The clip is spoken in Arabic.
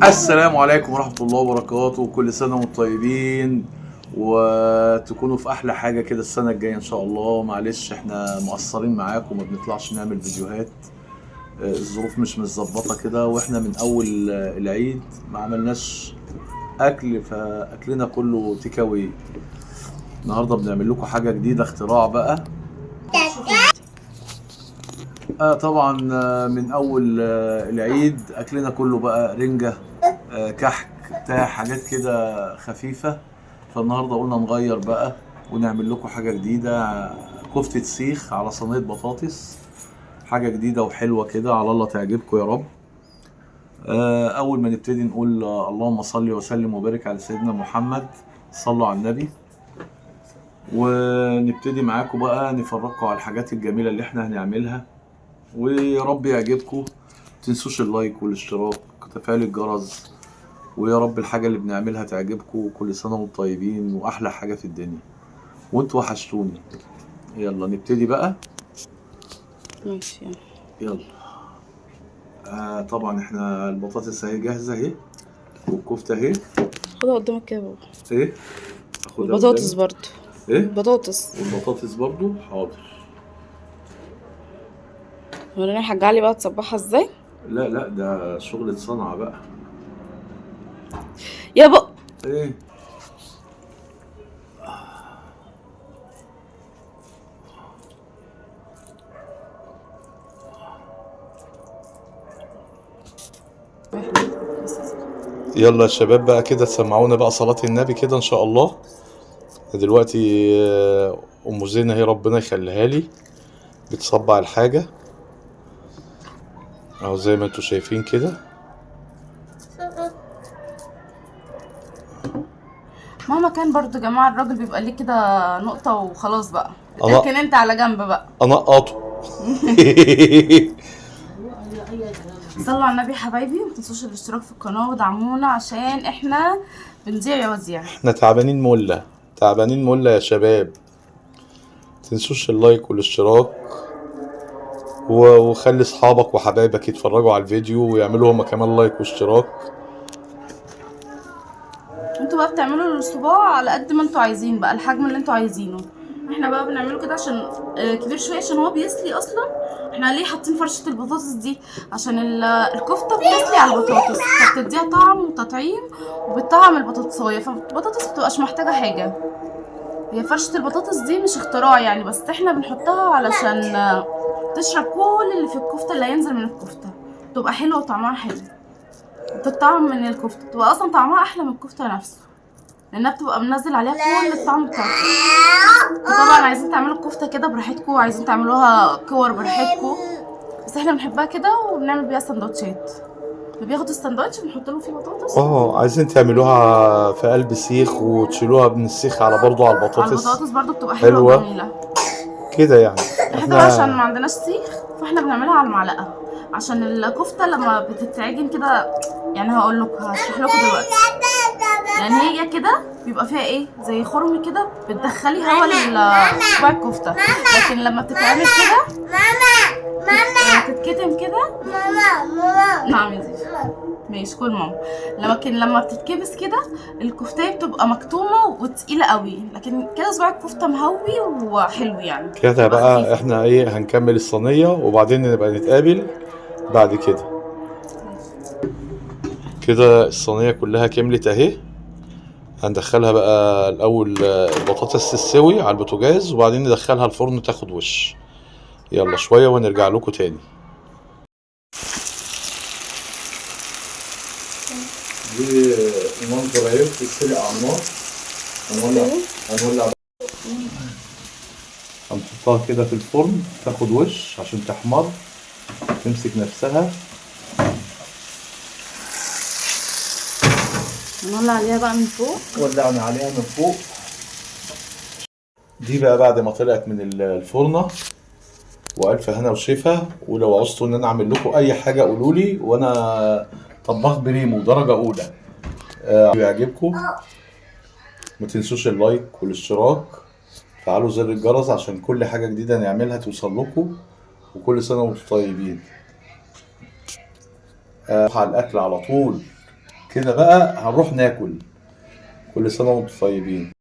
السلام عليكم ورحمة الله وبركاته. كل سنة وانتم طيبين وتكونوا في أحلى حاجة كده السنة الجاية إن شاء الله. معلش احنا مقصرين معاكم وما بنطلعش نعمل فيديوهات. الظروف مش متظبطة كده، واحنا من أول العيد ما عملناش أكل، فأكلنا كله تيك أواي. النهاردة بنعمل لكم حاجة جديدة، اختراع بقى. طبعا من أول العيد أكلنا كله بقى رنجة، كحك بتاع حاجات كده خفيفة. فالنهارده قلنا نغير بقى ونعمل لكم حاجة جديدة، كفتة سيخ على صينية بطاطس. حاجة جديدة وحلوة كده، على الله تعجبكم يا رب. أول ما نبتدي نقول اللهم صل وسلم وبارك على سيدنا محمد، صلوا على النبي. ونبتدي معاكم بقى نفرجكم على الحاجات الجميلة اللي احنا هنعملها، ويا رب يعجبكم. متنسوش اللايك والاشتراك وتفعيل الجرس، ويا رب الحاجة اللي بنعملها تعجبكم. وكل سنة وانتم طيبين، وأحلى حاجة في الدنيا، وانتوا وحشتوني. يلا نبتدي بقى. ماشي يلا. طبعا احنا البطاطس اهي جاهزة اهي، والكفتة اهي. خدها قدامك كده يا بابا. ايه؟ اخدها والبطاطس قدامي؟ برضو. ايه؟ بطاطس. والبطاطس برضو حاضر. وريني يا حاج علي بقى تصبحها ازاي. لا لا، ده شغلة صنعة بقى. يا بابا ايه؟ يلا يا شباب بقى كده، تسمعونا بقى صلاة النبي كده ان شاء الله. دلوقتي ام زينة هي ربنا يخليها لي بتصبع الحاجة اهو زي ما انتوا شايفين كده. مهما كان برضو يا جماعه الراجل بيبقى ليه كده نقطه وخلاص بقى. انا اركن انت على جنب بقى. انقطه. صلوا على النبي يا حبايبي، متنسوش الاشتراك في القناه ودعمونا عشان احنا بنذيع يا وزيع. احنا تعبانين ملة، تعبانين ملة يا شباب. متنسوش اللايك والاشتراك، وخلي اصحابك وحبايبك يتفرجوا على الفيديو ويعملوا هما كمان لايك واشتراك. انتوا بقى بتعملوا الصباع على قد ما انتوا عايزين بقى، الحجم اللي انتوا عايزينه. احنا بقى بنعمله كده عشان كبير شويه، عشان هو بيسلي اصلا. احنا ليه حاطين فرشه البطاطس دي؟ عشان الكفته بتسلي على البطاطس، فبتديها طعم وتطعيم وبتطعم البطاطسايه، فالبطاطس مبتبقاش محتاجه حاجه. هي فرشه البطاطس دي مش اختراع يعني، بس احنا بنحطها علشان تشرب كل اللي في الكفته اللي هينزل من الكفته، تبقى حلوه وطعمها حلو، تطعم من الكفته، تبقى اصلا طعمها احلى من الكفته نفسه، لانها بتبقى منزل عليها كل الطعم بتاعها. وطبعا عايزين تعملوا الكفته كده براحتكم، عايزين تعملوها كور براحتكم، بس احنا بنحبها كده وبنعمل بيها سندوتشات. اللي بياخد السندوتش بنحط له فيه بطاطس. عايزين تعملوها في قلب سيخ وتشيلوها من السيخ على برضو على على البطاطس. البطاطس برضو بتبقى حلوه حلوة وجميله كده يعني. احنا بقى عشان ما عندناش سيخ فاحنا بنعملها على المعلقه، عشان الكفته لما بتتعجن كده. يعني هقول لكم، هشرح لكم دلوقتي. يعني هي كده بيبقى فيها ايه زي خرم كده، بتدخلي هوا لصباع الكفته، لكن لما بتتعمل كده تتكتم كده. نعم يا زيزو، ماشي كل ماما. لكن لما بتتكبس كده الكفتايه بتبقى مكتومه وتقيله قوي، لكن كده صباع الكفته مهوي وحلو يعني كده بقى. خفيف. احنا ايه، هنكمل الصينية وبعدين نبقى نتقابل بعد كده. كده الصينية كلها كملت اهي. هندخلها بقى الاول البطاطس تستوي على البوتاجاز، وبعدين ندخلها الفرن تاخد وش. يلا شوية ونرجع لكم تاني. دي المنظر اهي بتتسلق على النار. هنولع هنحطها كده في الفرن تاخد وش عشان تحمر تمسك نفسها. نولع عليها بقى من فوق. ولعنا عليها من فوق. دي بقى بعد ما طلعت من الفرنة، والف هنا وشفا. ولو عوزتوا ان انا اعمل لكم اي حاجه قولوا لي، وانا طباخ بريمو درجه اولى. يعجبكم ما تنسوش اللايك والاشتراك، فعلوا زر الجرس عشان كل حاجه جديده نعملها توصل لكم. وكل سنه وانتم طيبين. على الاكل على طول. كده بقى هنروح ناكل. كل سنة وانتم طيبين.